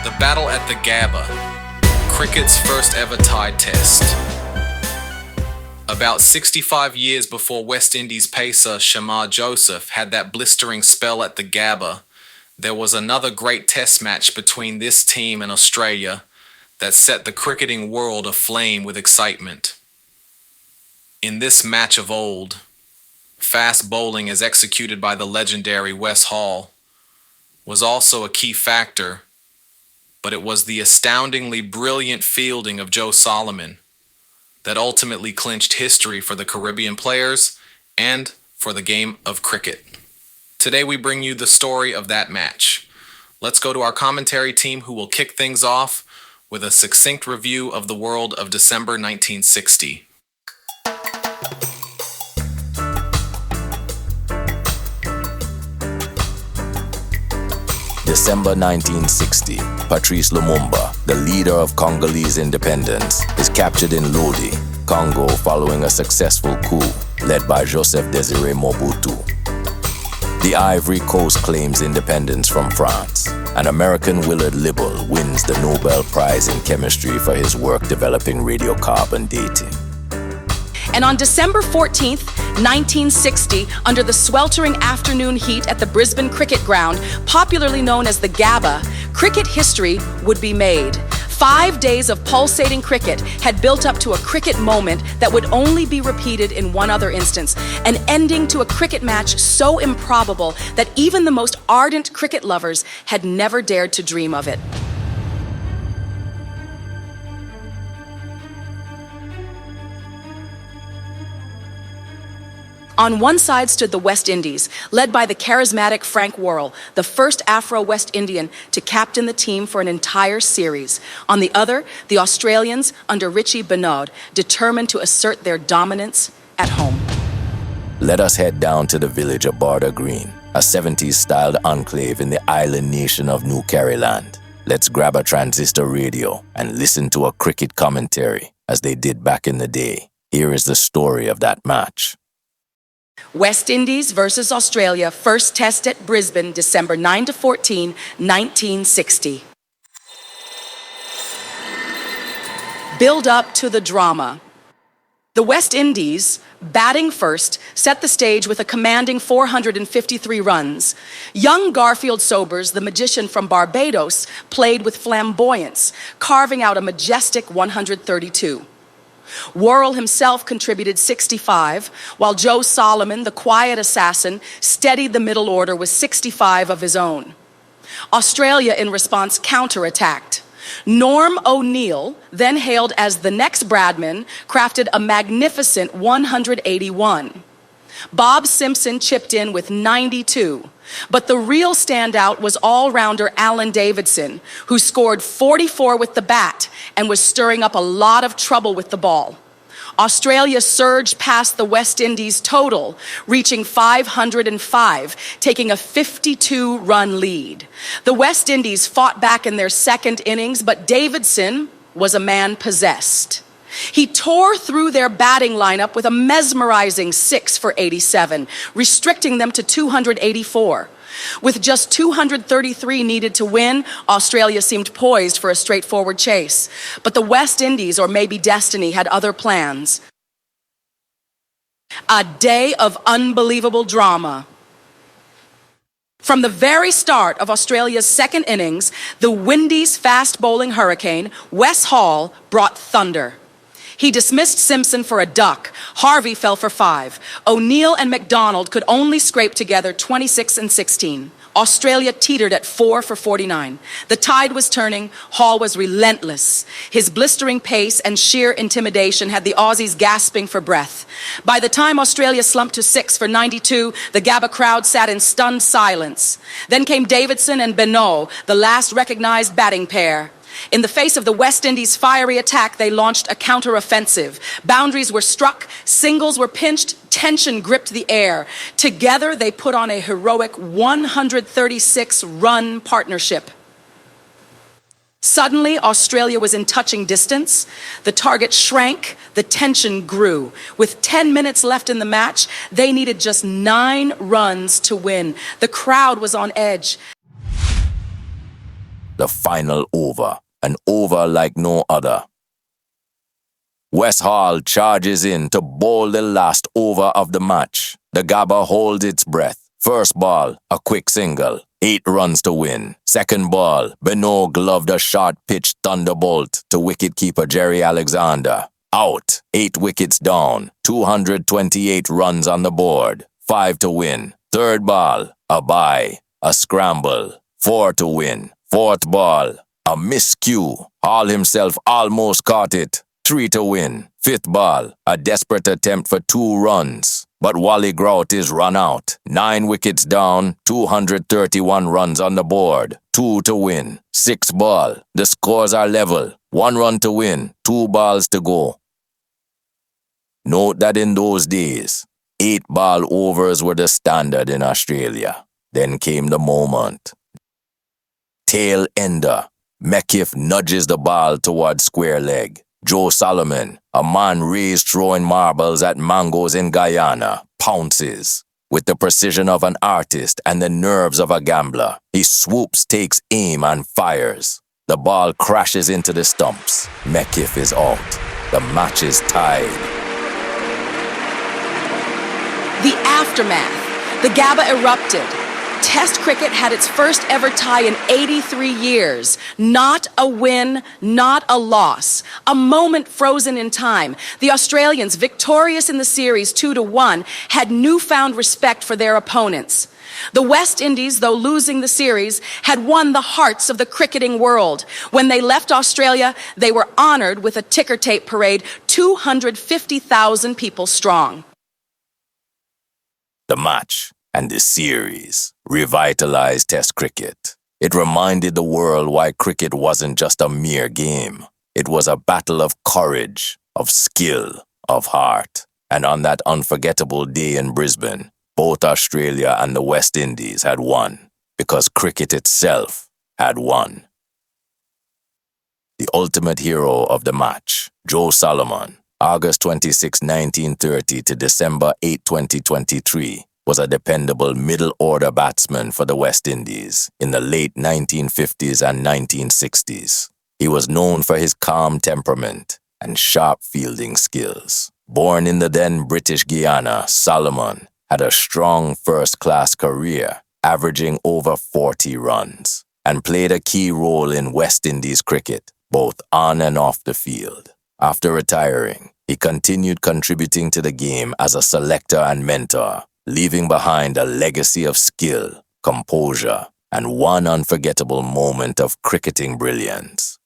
The battle at the Gabba, cricket's first ever tied test. About 65 years before West Indies pacer Shamar Joseph had that blistering spell at the Gabba, there was another great test match between this team and Australia that set the cricketing world aflame with excitement. In this match of old, fast bowling as executed by the legendary Wes Hall was also a key factor, but it was the astoundingly brilliant fielding of Joe Solomon that ultimately clinched history for the Caribbean players and for the game of cricket. Today we bring you the story of that match. Let's go to our commentary team, who will kick things off with a succinct review of the world of December 1960. December 1960, Patrice Lumumba, the leader of Congolese independence, is captured in Lodi, Congo, following a successful coup led by Joseph Désiré Mobutu. The Ivory Coast claims independence from France, and American Willard Libel wins the Nobel Prize in Chemistry for his work developing radiocarbon dating. And on December 14th, 1960, under the sweltering afternoon heat at the Brisbane cricket ground, popularly known as the Gabba, cricket history would be made. 5 days of pulsating cricket had built up to a cricket moment that would only be repeated in one other instance, an ending to a cricket match so improbable that even the most ardent cricket lovers had never dared to dream of it. On one side stood the West Indies, led by the charismatic Frank Worrell, the first Afro-West Indian to captain the team for an entire series. On the other, the Australians under Richie Benaud, determined to assert their dominance at home. Let us head down to the village of Barda Green, a 70s-styled enclave in the island nation of New Carryland. Let's grab a transistor radio and listen to a cricket commentary, as they did back in the day. Here is the story of that match. West Indies versus Australia, first test at Brisbane, December 9-14, 1960. Build up to the drama. The West Indies, batting first, set the stage with a commanding 453 runs. Young Garfield Sobers, the magician from Barbados, played with flamboyance, carving out a majestic 132. Worrell himself contributed 65, while Joe Solomon, the quiet assassin, steadied the middle order with 65 of his own. Australia, in response, counterattacked. Norm O'Neill, then hailed as the next Bradman, crafted a magnificent 181. Bob Simpson chipped in with 92. But the real standout was all-rounder Alan Davidson, who scored 44 with the bat and was stirring up a lot of trouble with the ball. Australia surged past the West Indies total, reaching 505, taking a 52-run lead. The West Indies fought back in their second innings, but Davidson was a man possessed. He tore through their batting lineup with a mesmerizing 6 for 87, restricting them to 284. With just 233 needed to win, Australia seemed poised for a straightforward chase. But the West Indies, or maybe destiny, had other plans. A day of unbelievable drama. From the very start of Australia's second innings, the Windies' fast-bowling hurricane, Wes Hall, brought thunder. He dismissed Simpson for a duck. Harvey fell for 5. O'Neill and McDonald could only scrape together 26 and 16. Australia teetered at 4 for 49. The tide was turning. Hall was relentless. His blistering pace and sheer intimidation had the Aussies gasping for breath. By the time Australia slumped to 6 for 92, the Gabba crowd sat in stunned silence. Then came Davidson and Benaud, the last recognized batting pair. In the face of the West Indies' fiery attack, they launched a counter-offensive. Boundaries were struck, singles were pinched, tension gripped the air. Together, they put on a heroic 136-run partnership. Suddenly, Australia was in touching distance. The target shrank, the tension grew. With 10 minutes left in the match, they needed just 9 runs to win. The crowd was on edge. the final over, an over like no other. Wes Hall charges in to bowl the last over of the match. The Gabba holds its breath. First ball, a quick single, 8 runs to win. Second ball, Beno gloved a short-pitch thunderbolt to wicketkeeper Jerry Alexander. Out, 8 wickets down, 228 runs on the board, 5 to win. Third ball, a bye, a scramble, 4 to win. Fourth ball, a miscue. Hall himself almost caught it, 3 to win. Fifth ball, a desperate attempt for 2 runs. But Wally Grout is run out. 9 wickets down, 231 runs on the board, 2 to win. Sixth ball, the scores are level. 1 run to win, 2 balls to go. Note that in those days, 8-ball overs were the standard in Australia. Then came the moment. Tail ender. Mekif nudges the ball towards square leg. Joe Solomon, a man raised throwing marbles at mangoes in Guyana, pounces. With the precision of an artist and the nerves of a gambler, he swoops, takes aim, and fires. The ball crashes into the stumps. Mekif is out. The match is tied. The aftermath. The Gabba erupted. Test cricket had its first ever tie in 83 years. Not a win, not a loss. A moment frozen in time. The Australians, victorious in the series 2-1, had newfound respect for their opponents. The West Indies, though losing the series, had won the hearts of the cricketing world. When they left Australia, they were honored with a ticker tape parade, 250,000 people strong. The match and the series revitalized Test cricket. It reminded the world why cricket wasn't just a mere game. It was a battle of courage, of skill, of heart. And on that unforgettable day in Brisbane, both Australia and the West Indies had won, because cricket itself had won. The ultimate hero of the match, Joe Solomon, August 26, 1930 to December 8, 2023, was a dependable middle-order batsman for the West Indies in the late 1950s and 1960s. He was known for his calm temperament and sharp fielding skills. Born in the then British Guiana, Solomon had a strong first-class career, averaging over 40 runs, and played a key role in West Indies cricket, both on and off the field. After retiring, he continued contributing to the game as a selector and mentor, leaving behind a legacy of skill, composure, and one unforgettable moment of cricketing brilliance.